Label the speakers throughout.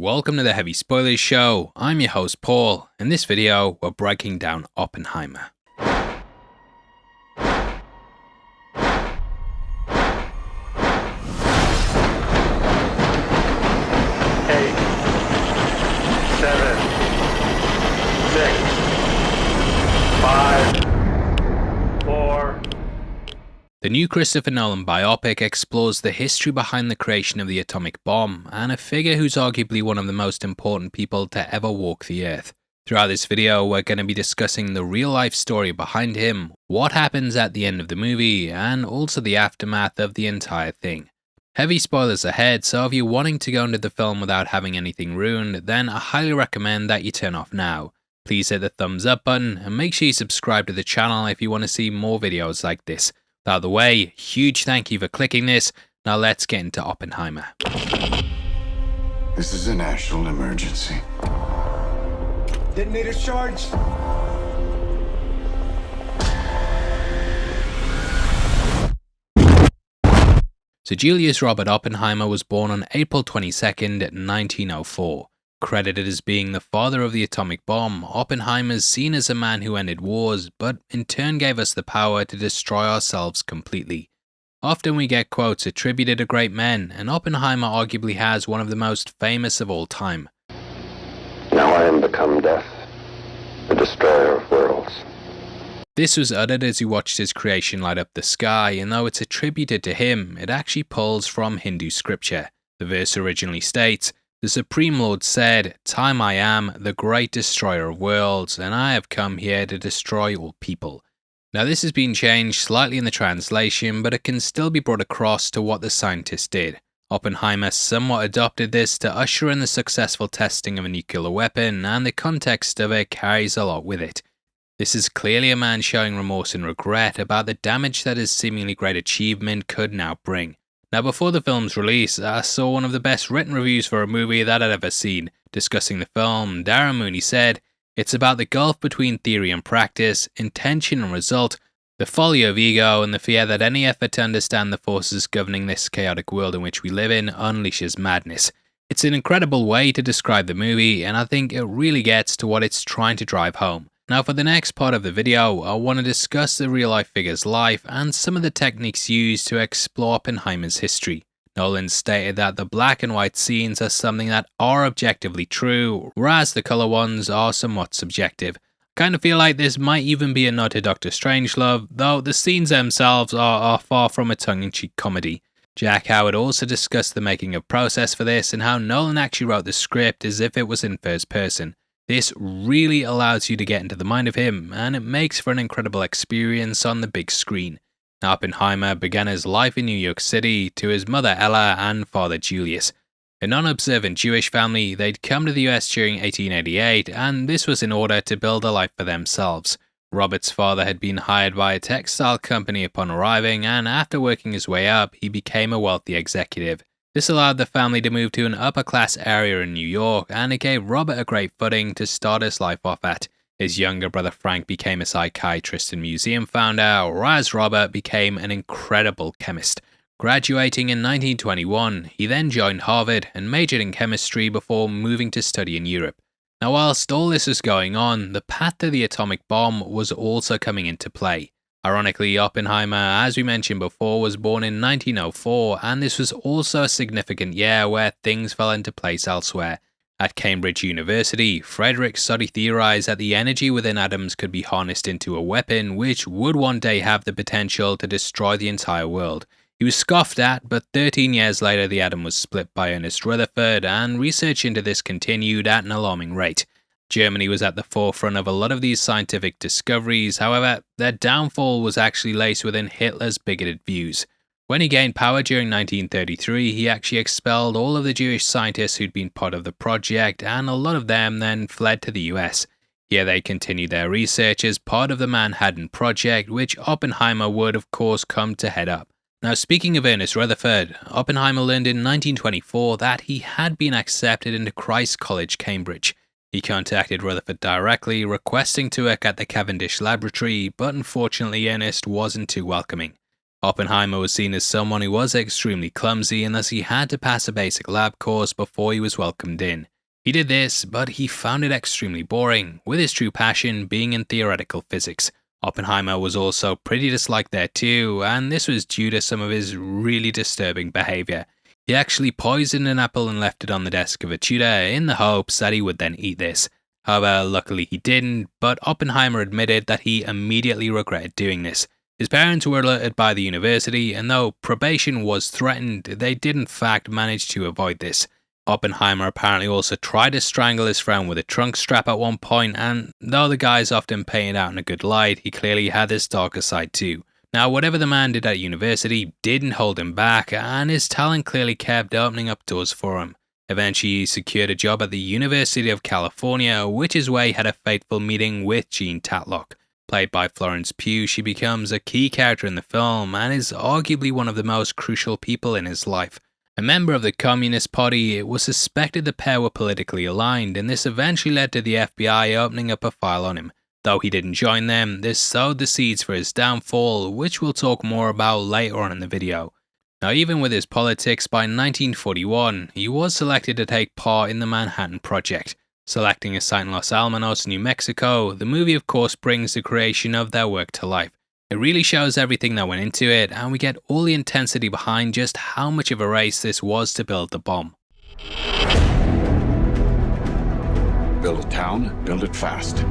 Speaker 1: Welcome to the Heavy Spoilers Show. I'm your host Paul. In this video, we're breaking down Oppenheimer.
Speaker 2: Eight, 7, 6, 5, 4.
Speaker 1: The new Christopher Nolan biopic explores the history behind the creation of the atomic bomb and a figure who's arguably one of the most important people to ever walk the earth. Throughout this video, we're going to be discussing the real-life story behind him, what happens at the end of the movie, and also the aftermath of the entire thing. Heavy spoilers ahead, so if you're wanting to go into the film without having anything ruined, then I highly recommend that you turn off now. Please hit the thumbs up button and make sure you subscribe to the channel if you want to see more videos like this. Out of the way, huge thank you for clicking this. Now let's get into Oppenheimer.
Speaker 3: This is a national emergency.
Speaker 4: Detonator charged.
Speaker 1: So Julius Robert Oppenheimer was born on April 22nd, 1904. Credited as being the father of the atomic bomb, Oppenheimer is seen as a man who ended wars, but in turn gave us the power to destroy ourselves completely. Often we get quotes attributed to great men, and Oppenheimer arguably has one of the most famous of all time.
Speaker 5: Now I am become death, the destroyer of worlds.
Speaker 1: This was uttered as he watched his creation light up the sky, and though it's attributed to him, it actually pulls from Hindu scripture. The verse originally states, "The Supreme Lord said, 'Time I am, the great destroyer of worlds, and I have come here to destroy all people.'" Now this has been changed slightly in the translation, but it can still be brought across to what the scientists did. Oppenheimer somewhat adopted this to usher in the successful testing of a nuclear weapon, and the context of it carries a lot with it. This is clearly a man showing remorse and regret about the damage that his seemingly great achievement could now bring. Now before the film's release, I saw one of the best written reviews for a movie that I'd ever seen. Discussing the film, Darren Mooney said, "It's about the gulf between theory and practice, intention and result, the folly of ego, and the fear that any effort to understand the forces governing this chaotic world in which we live in unleashes madness." It's an incredible way to describe the movie, and I think it really gets to what it's trying to drive home. Now for the next part of the video, I want to discuss the real-life figure's life and some of the techniques used to explore Oppenheimer's history. Nolan stated that the black and white scenes are something that are objectively true, whereas the color ones are somewhat subjective. I kind of feel like this might even be a nod to Dr. Strangelove, though the scenes themselves are far from a tongue-in-cheek comedy. Jack Howard also discussed the making of process for this and how Nolan actually wrote the script as if it was in first person. This really allows you to get into the mind of him, and it makes for an incredible experience on the big screen. Now, Oppenheimer began his life in New York City to his mother Ella and father Julius. A non-observant Jewish family, they'd come to the US during 1888, and this was in order to build a life for themselves. Robert's father had been hired by a textile company upon arriving, and after working his way up, he became a wealthy executive. This allowed the family to move to an upper-class area in New York, and it gave Robert a great footing to start his life off at. His younger brother Frank became a psychiatrist and museum founder, whereas Robert became an incredible chemist. Graduating in 1921, he then joined Harvard and majored in chemistry before moving to study in Europe. Now whilst all this was going on, the path to the atomic bomb was also coming into play. Ironically, Oppenheimer, as we mentioned before, was born in 1904, and this was also a significant year where things fell into place elsewhere. At Cambridge University, Frederick Soddy theorized that the energy within atoms could be harnessed into a weapon which would one day have the potential to destroy the entire world. He was scoffed at, but 13 years later the atom was split by Ernest Rutherford, and research into this continued at an alarming rate. Germany was at the forefront of a lot of these scientific discoveries, however, their downfall was actually laced within Hitler's bigoted views. When he gained power during 1933, he actually expelled all of the Jewish scientists who'd been part of the project, and a lot of them then fled to the US. Here they continued their research as part of the Manhattan Project, which Oppenheimer would of course come to head up. Now speaking of Ernest Rutherford, Oppenheimer learned in 1924 that he had been accepted into Christ College, Cambridge. He contacted Rutherford directly, requesting to work at the Cavendish Laboratory, but unfortunately Ernest wasn't too welcoming. Oppenheimer was seen as someone who was extremely clumsy and thus he had to pass a basic lab course before he was welcomed in. He did this, but he found it extremely boring, with his true passion being in theoretical physics. Oppenheimer was also pretty disliked there too, and this was due to some of his really disturbing behaviour. He actually poisoned an apple and left it on the desk of a tutor in the hopes that he would then eat this. However, luckily he didn't, but Oppenheimer admitted that he immediately regretted doing this. His parents were alerted by the university, and though probation was threatened, they did in fact manage to avoid this. Oppenheimer apparently also tried to strangle his friend with a trunk strap at one point, and though the guy's often painted out in a good light, he clearly had this darker side too. Now, whatever the man did at university didn't hold him back, and his talent clearly kept opening up doors for him. Eventually, he secured a job at the University of California, which is where he had a fateful meeting with Jean Tatlock. Played by Florence Pugh, she becomes a key character in the film and is arguably one of the most crucial people in his life. A member of the Communist Party, it was suspected the pair were politically aligned, and this eventually led to the FBI opening up a file on him. Though he didn't join them, this sowed the seeds for his downfall, which we'll talk more about later on in the video. Now, even with his politics, by 1941, he was selected to take part in the Manhattan Project. Selecting a site in Los Alamos, New Mexico, the movie of course brings the creation of their work to life. It really shows everything that went into it, and we get all the intensity behind just how much of a race this was to build the bomb.
Speaker 3: Build a town, build it fast.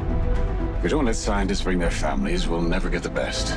Speaker 3: If we don't let scientists bring their families, we'll never get the best.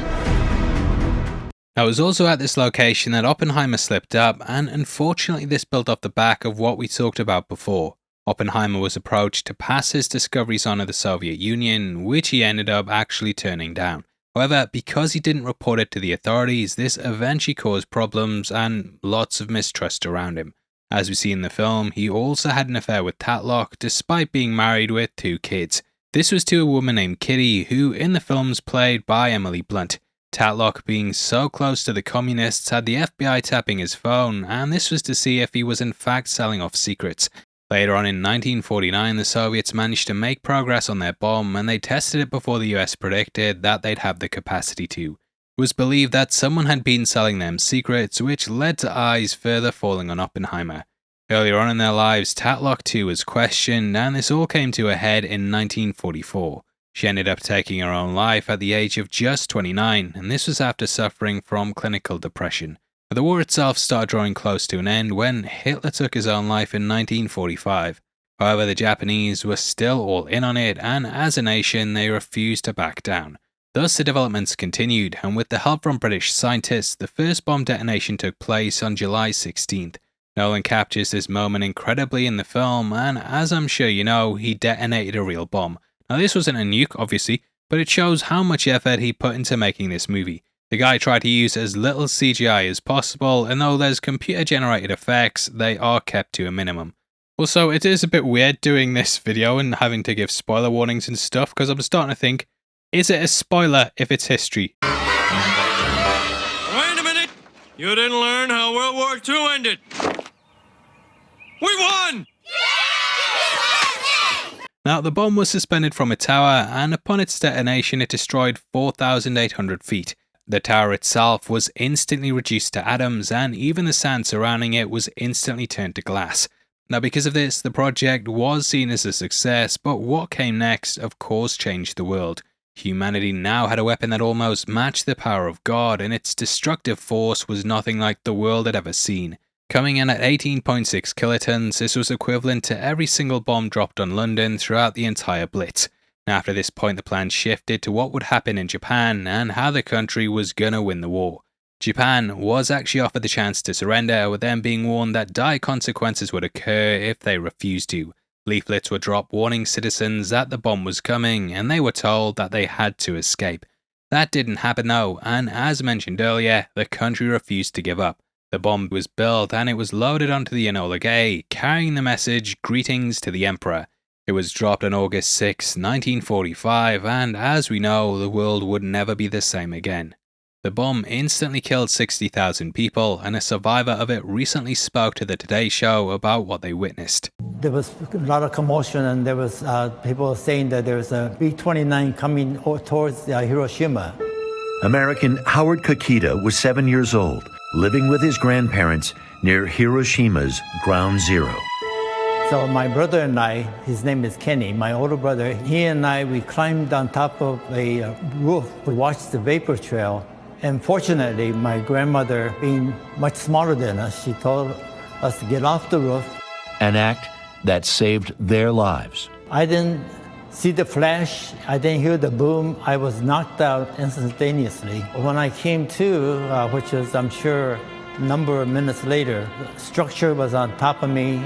Speaker 1: Now, it was also at this location that Oppenheimer slipped up, and unfortunately this built off the back of what we talked about before. Oppenheimer was approached to pass his discoveries on to the Soviet Union, which he ended up actually turning down. However, because he didn't report it to the authorities, this eventually caused problems and lots of mistrust around him. As we see in the film, he also had an affair with Tatlock, despite being married with 2 kids. This was to a woman named Kitty, who in the film's played by Emily Blunt. Tatlock, being so close to the communists, had the FBI tapping his phone, and this was to see if he was in fact selling off secrets. Later on in 1949, the Soviets managed to make progress on their bomb, and they tested it before the US predicted that they'd have the capacity to. It was believed that someone had been selling them secrets, which led to eyes further falling on Oppenheimer. Earlier on in their lives, Tatlock too was questioned, and this all came to a head in 1944. She ended up taking her own life at the age of just 29, and this was after suffering from clinical depression. The war itself started drawing close to an end when Hitler took his own life in 1945. However, the Japanese were still all in on it, and as a nation, they refused to back down. Thus, the developments continued, and with the help from British scientists, the first bomb detonation took place on July 16th. Nolan captures this moment incredibly in the film, and as I'm sure you know, he detonated a real bomb. Now, this wasn't a nuke, obviously, but it shows how much effort he put into making this movie. The guy tried to use as little CGI as possible, and though there's computer-generated effects, they are kept to a minimum. Also, it is a bit weird doing this video and having to give spoiler warnings and stuff, because I'm starting to think, is it a spoiler if it's history?
Speaker 4: Wait a minute! You didn't learn how World War II ended! We won!
Speaker 1: Now, the bomb was suspended from a tower, and upon its detonation it destroyed 4,800 feet. The tower itself was instantly reduced to atoms, and even the sand surrounding it was instantly turned to glass. Now, because of this, the project was seen as a success, but what came next, of course, changed the world. Humanity now had a weapon that almost matched the power of God, and its destructive force was nothing like the world had ever seen. Coming in at 18.6 kilotons, this was equivalent to every single bomb dropped on London throughout the entire Blitz. After this point, the plan shifted to what would happen in Japan and how the country was gonna win the war. Japan was actually offered the chance to surrender, with them being warned that dire consequences would occur if they refused to. Leaflets were dropped warning citizens that the bomb was coming, and they were told that they had to escape. That didn't happen though, and as mentioned earlier, the country refused to give up. The bomb was built and it was loaded onto the Enola Gay, carrying the message, "Greetings to the Emperor." It was dropped on August 6, 1945, and as we know, the world would never be the same again. The bomb instantly killed 60,000 people, and a survivor of it recently spoke to the Today Show about what they witnessed.
Speaker 6: There was a lot of commotion, and there was people saying that there was a B-29 coming towards Hiroshima.
Speaker 7: American Howard Kakita was 7 years old, living with his grandparents near Hiroshima's Ground Zero.
Speaker 6: So my brother and I, his name is Kenny, my older brother, he and I, we climbed on top of a roof to watch the vapor trail. And fortunately, my grandmother, being much smarter than us, she told us to get off the roof.
Speaker 7: An act that saved their lives.
Speaker 6: I didn't see the flash, I didn't hear the boom, I was knocked out instantaneously. When I came to, which was, I'm sure, a number of minutes later, the structure was on top of me,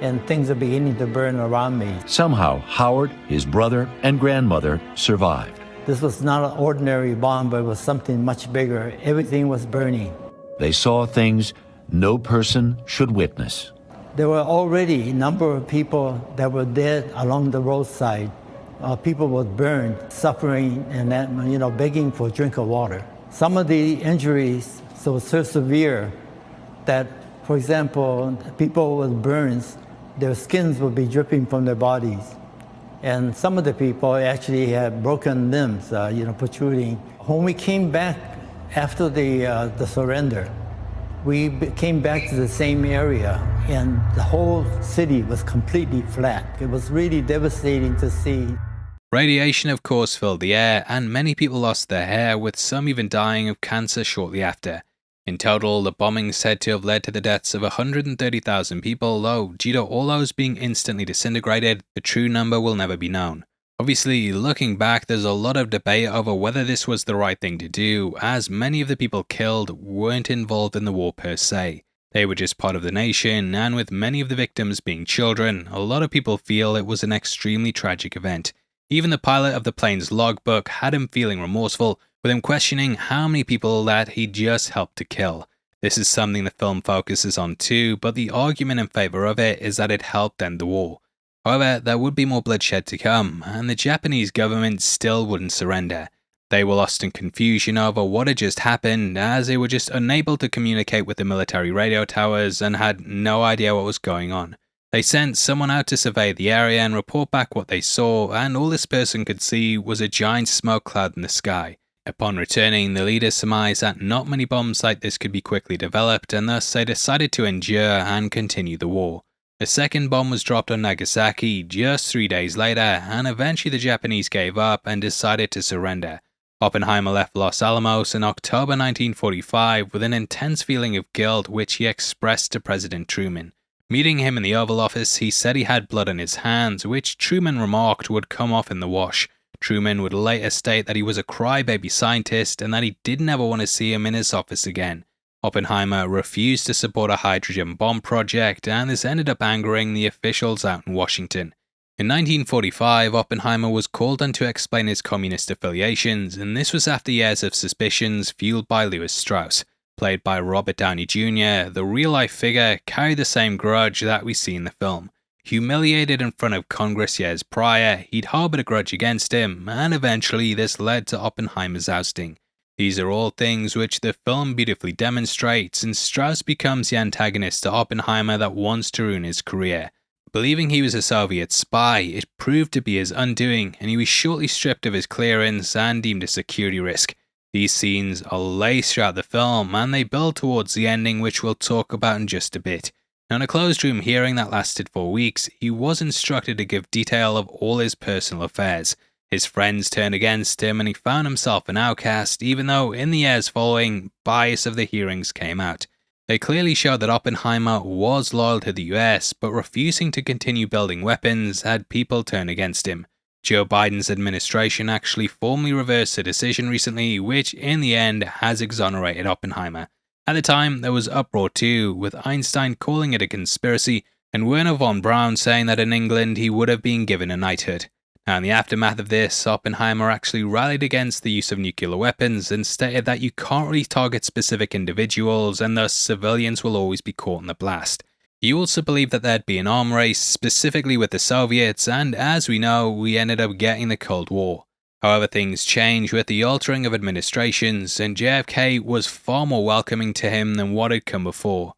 Speaker 6: and things are beginning to burn around me.
Speaker 7: Somehow, Howard, his brother, and grandmother survived.
Speaker 6: This was not an ordinary bomb, but it was something much bigger. Everything was burning.
Speaker 7: They saw things no person should witness.
Speaker 6: There were already a number of people that were dead along the roadside. People were burned, suffering, and begging for a drink of water. Some of the injuries were so severe that, for example, people with burns, their skins would be dripping from their bodies. And some of the people actually had broken limbs, protruding. When we came back after the surrender, we came back to the same area, and the whole city was completely flat. It was really devastating to see.
Speaker 1: Radiation, of course, filled the air, and many people lost their hair, with some even dying of cancer shortly after. In total, the bombing is said to have led to the deaths of 130,000 people, though due to all those being instantly disintegrated, the true number will never be known. Obviously, looking back, there's a lot of debate over whether this was the right thing to do, as many of the people killed weren't involved in the war per se. They were just part of the nation, and with many of the victims being children, a lot of people feel it was an extremely tragic event. Even the pilot of the plane's logbook had him feeling remorseful, with him questioning how many people that he just helped to kill. This is something the film focuses on too, but the argument in favour of it is that it helped end the war. However, there would be more bloodshed to come, and the Japanese government still wouldn't surrender. They were lost in confusion over what had just happened, as they were just unable to communicate with the military radio towers and had no idea what was going on. They sent someone out to survey the area and report back what they saw, and all this person could see was a giant smoke cloud in the sky. Upon returning, the leaders surmised that not many bombs like this could be quickly developed, and thus they decided to endure and continue the war. A second bomb was dropped on Nagasaki just 3 days later, and eventually the Japanese gave up and decided to surrender. Oppenheimer left Los Alamos in October 1945 with an intense feeling of guilt which he expressed to President Truman. Meeting him in the Oval Office, he said he had blood on his hands, which Truman remarked would come off in the wash. Truman would later state that he was a crybaby scientist and that he didn't ever want to see him in his office again. Oppenheimer refused to support a hydrogen bomb project, and this ended up angering the officials out in Washington. In 1945, Oppenheimer was called on to explain his communist affiliations, and this was after years of suspicions fueled by Lewis Strauss. Played by Robert Downey Jr., the real-life figure carried the same grudge that we see in the film. Humiliated in front of Congress years prior, he'd harbored a grudge against him, and eventually this led to Oppenheimer's ousting. These are all things which the film beautifully demonstrates, and Strauss becomes the antagonist to Oppenheimer that wants to ruin his career. Believing he was a Soviet spy, it proved to be his undoing, and he was shortly stripped of his clearance and deemed a security risk. These scenes are laced throughout the film, and they build towards the ending, which we'll talk about in just a bit. Now, in a closed room hearing that lasted 4 weeks, he was instructed to give detail of all his personal affairs. His friends turned against him, and he found himself an outcast, even though in the years following, bias of the hearings came out. They clearly showed that Oppenheimer was loyal to the US, but refusing to continue building weapons had people turn against him. Joe Biden's administration actually formally reversed the decision recently, which in the end has exonerated Oppenheimer. At the time, there was uproar too, with Einstein calling it a conspiracy, and Werner von Braun saying that in England he would have been given a knighthood. Now, in the aftermath of this, Oppenheimer actually rallied against the use of nuclear weapons and stated that you can't really target specific individuals, and thus civilians will always be caught in the blast. He also believed that there'd be an arm race, specifically with the Soviets, and as we know, we ended up getting the Cold War. However, things changed with the altering of administrations, and JFK was far more welcoming to him than what had come before.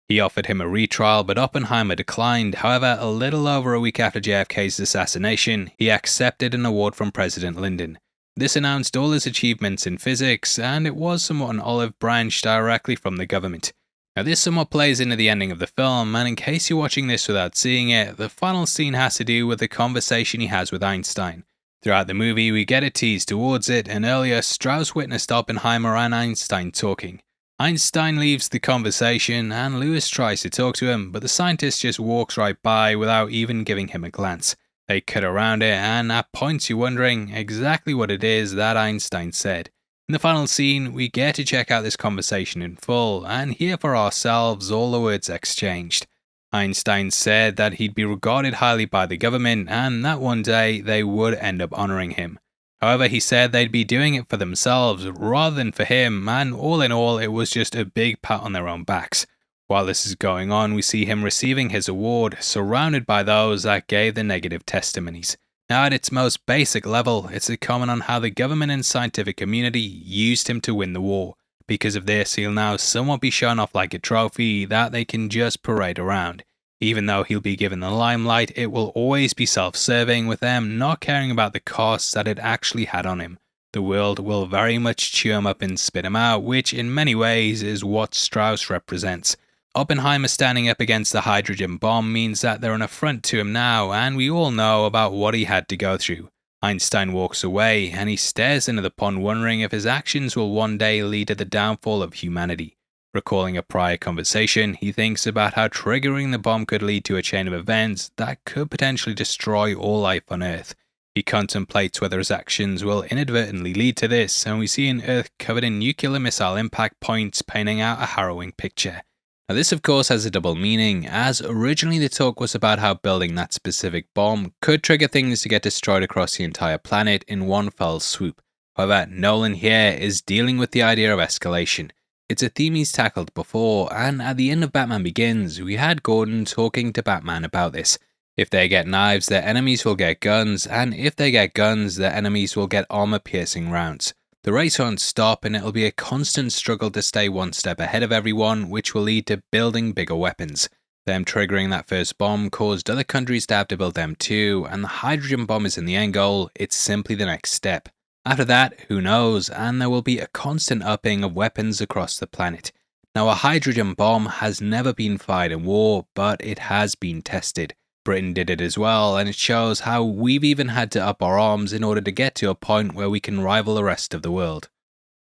Speaker 1: He offered him a retrial, but Oppenheimer declined. However, a little over a week after JFK's assassination, he accepted an award from President Lyndon. This announced all his achievements in physics, and it was somewhat an olive branch directly from the government. Now this somewhat plays into the ending of the film, and in case you're watching this without seeing it, the final scene has to do with the conversation he has with Einstein. Throughout the movie we get a tease towards it, and earlier Strauss witnessed Oppenheimer and Einstein talking. Einstein leaves the conversation and Lewis tries to talk to him, but the scientist just walks right by without even giving him a glance. They cut around it, and at points you're wondering exactly what it is that Einstein said. In the final scene, we get to check out this conversation in full, and hear for ourselves all the words exchanged. Einstein said that he'd be regarded highly by the government, and that one day they would end up honouring him. However, he said they'd be doing it for themselves rather than for him, and all in all, it was just a big pat on their own backs. While this is going on, we see him receiving his award, surrounded by those that gave the negative testimonies. Now, at its most basic level, it's a comment on how the government and scientific community used him to win the war. Because of this, he'll now somewhat be shown off like a trophy that they can just parade around. Even though he'll be given the limelight, it will always be self-serving, with them not caring about the costs that it actually had on him. The world will very much chew him up and spit him out, which in many ways is what Strauss represents. Oppenheimer standing up against the hydrogen bomb means that they're an affront to him now, and we all know about what he had to go through. Einstein walks away, and he stares into the pond wondering if his actions will one day lead to the downfall of humanity. Recalling a prior conversation, he thinks about how triggering the bomb could lead to a chain of events that could potentially destroy all life on Earth. He contemplates whether his actions will inadvertently lead to this, and we see an Earth covered in nuclear missile impact points painting out a harrowing picture. Now this of course has a double meaning, as originally the talk was about how building that specific bomb could trigger things to get destroyed across the entire planet in one fell swoop. However, Nolan here is dealing with the idea of escalation. It's a theme he's tackled before, and at the end of Batman Begins, we had Gordon talking to Batman about this. If they get knives, their enemies will get guns, and if they get guns, their enemies will get armor-piercing rounds. The race won't stop, and it'll be a constant struggle to stay one step ahead of everyone, which will lead to building bigger weapons. Them triggering that first bomb caused other countries to have to build them too, and the hydrogen bomb isn't the end goal, it's simply the next step. After that, who knows, and there will be a constant upping of weapons across the planet. Now, a hydrogen bomb has never been fired in war, but it has been tested. Britain did it as well, and it shows how we've even had to up our arms in order to get to a point where we can rival the rest of the world.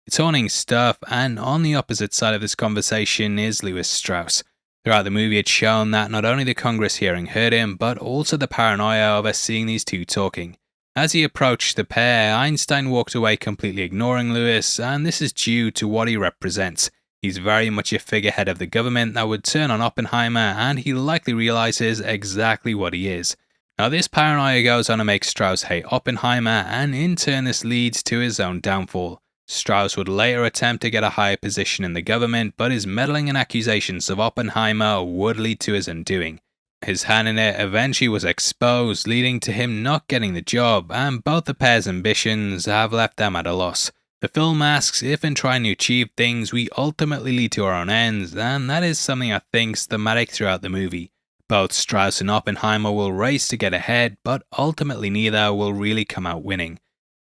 Speaker 1: It's haunting stuff, and on the opposite side of this conversation is Lewis Strauss. Throughout the movie it's shown that not only the Congress hearing heard him, but also the paranoia of us seeing these two talking. As he approached the pair, Einstein walked away completely ignoring Lewis, and this is due to what he represents. He's very much a figurehead of the government that would turn on Oppenheimer, and he likely realizes exactly what he is. Now this paranoia goes on to make Strauss hate Oppenheimer, and in turn this leads to his own downfall. Strauss would later attempt to get a higher position in the government, but his meddling and accusations of Oppenheimer would lead to his undoing. His hand in it eventually was exposed, leading to him not getting the job, and both the pair's ambitions have left them at a loss. The film asks if in trying to achieve things we ultimately lead to our own ends, and that is something I think's thematic throughout the movie. Both Strauss and Oppenheimer will race to get ahead, but ultimately neither will really come out winning.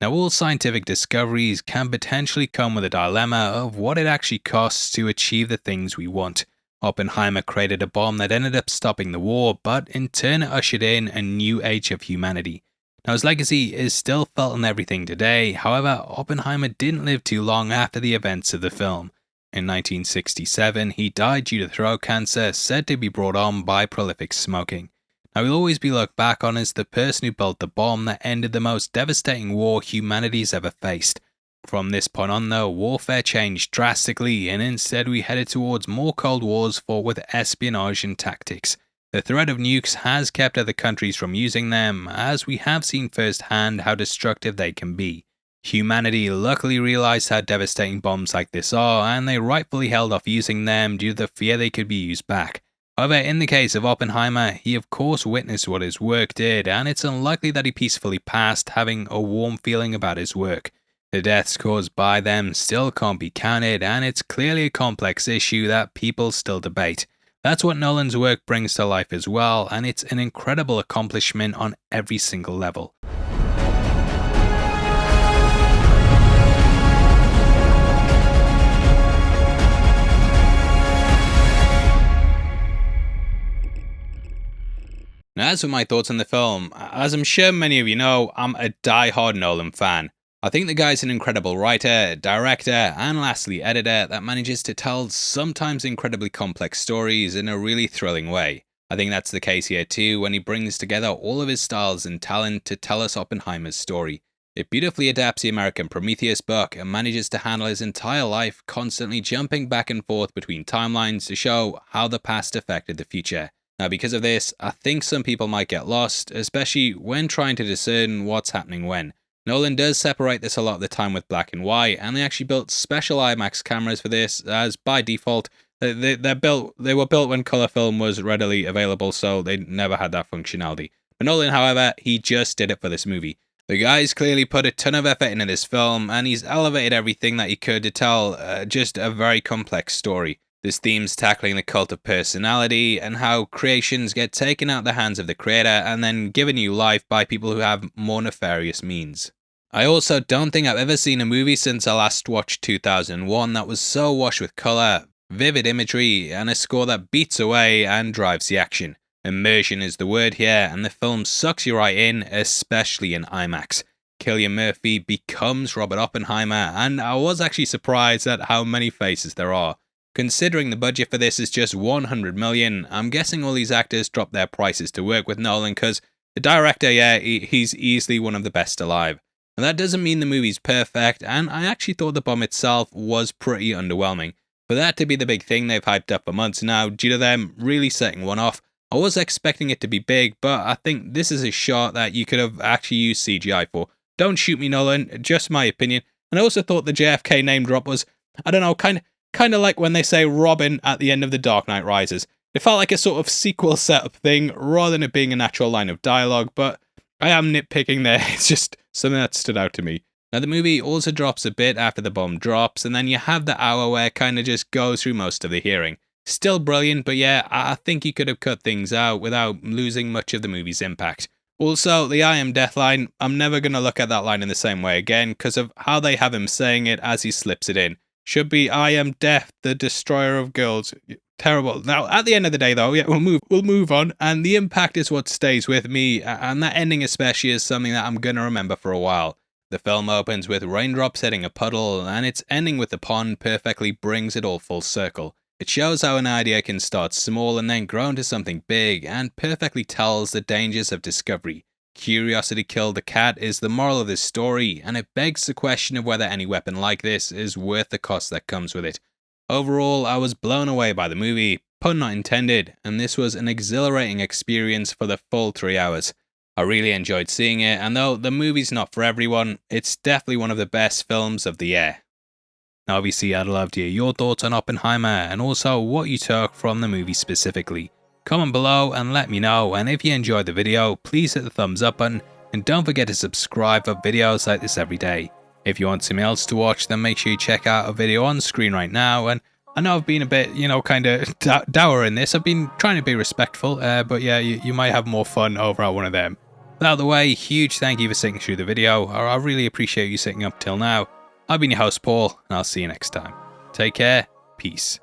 Speaker 1: Now all scientific discoveries can potentially come with a dilemma of what it actually costs to achieve the things we want. Oppenheimer created a bomb that ended up stopping the war, but in turn it ushered in a new age of humanity. Now his legacy is still felt in everything today, however Oppenheimer didn't live too long after the events of the film. In 1967 he died due to throat cancer, said to be brought on by prolific smoking. Now he'll always be looked back on as the person who built the bomb that ended the most devastating war humanity's ever faced. From this point on though, warfare changed drastically, and instead we headed towards more Cold Wars fought with espionage and tactics. The threat of nukes has kept other countries from using them, as we have seen firsthand how destructive they can be. Humanity luckily realized how devastating bombs like this are, and they rightfully held off using them due to the fear they could be used back. However, in the case of Oppenheimer, he of course witnessed what his work did, and it's unlikely that he peacefully passed having a warm feeling about his work. The deaths caused by them still can't be counted, and it's clearly a complex issue that people still debate. That's what Nolan's work brings to life as well, and it's an incredible accomplishment on every single level. Now, as for my thoughts on the film, as I'm sure many of you know, I'm a die-hard Nolan fan. I think the guy's an incredible writer, director, and lastly editor that manages to tell sometimes incredibly complex stories in a really thrilling way. I think that's the case here too when he brings together all of his styles and talent to tell us Oppenheimer's story. It beautifully adapts the American Prometheus book and manages to handle his entire life constantly jumping back and forth between timelines to show how the past affected the future. Now, because of this, I think some people might get lost, especially when trying to discern what's happening when. Nolan does separate this a lot of the time with black and white, and they actually built special IMAX cameras for this, as by default, they were built when color film was readily available, so they never had that functionality. But Nolan, however, he just did it for this movie. The guy's clearly put a ton of effort into this film, and he's elevated everything that he could to tell just a very complex story. There's themes tackling the cult of personality and how creations get taken out of the hands of the creator and then given new life by people who have more nefarious means. I also don't think I've ever seen a movie since I last watched 2001 that was so washed with colour, vivid imagery, and a score that beats away and drives the action. Immersion is the word here, and the film sucks you right in, especially in IMAX. Cillian Murphy becomes Robert Oppenheimer, and I was actually surprised at how many faces there are. Considering the budget for this is just $100 million, I'm guessing all these actors dropped their prices to work with Nolan because the director, he's easily one of the best alive. And that doesn't mean the movie's perfect, and I actually thought the bomb itself was pretty underwhelming. For that to be the big thing they've hyped up for months now, due to them really setting one off, I was expecting it to be big, but I think this is a shot that you could have actually used CGI for. Don't shoot me, Nolan, just my opinion. And I also thought the JFK name drop was, I don't know, kind of like when they say Robin at the end of The Dark Knight Rises. It felt like a sort of sequel setup thing rather than it being a natural line of dialogue, but I am nitpicking there. It's just something that stood out to me. Now, the movie also drops a bit after the bomb drops, and then you have the hour where it kind of just goes through most of the hearing. Still brilliant, but yeah, I think you could have cut things out without losing much of the movie's impact. Also, the I am death line, I'm never going to look at that line in the same way again because of how they have him saying it as he slips it in. Should be I am death, the destroyer of girls. Terrible. Now, at the end of the day though, yeah, we'll move on, and the impact is what stays with me, and that ending especially is something that I'm going to remember for a while. The film opens with raindrops hitting a puddle, and its ending with the pond perfectly brings it all full circle. It shows how an idea can start small and then grow into something big, and perfectly tells the dangers of discovery. Curiosity killed the cat is the moral of this story, and it begs the question of whether any weapon like this is worth the cost that comes with it. Overall, I was blown away by the movie, pun not intended, and this was an exhilarating experience for the full 3 hours. I really enjoyed seeing it, and though the movie's not for everyone, it's definitely one of the best films of the year. Now, obviously, I'd love to hear your thoughts on Oppenheimer and also what you took from the movie specifically. Comment below and let me know, and if you enjoyed the video, please hit the thumbs up button and don't forget to subscribe for videos like this every day. If you want something else to watch, then make sure you check out a video on screen right now. And I know I've been a bit, kind of dour in this. I've been trying to be respectful, but yeah, you might have more fun over at one of them. Out of the way, huge thank you for sitting through the video. I really appreciate you sitting up till now. I've been your host Paul, and I'll see you next time. Take care, peace.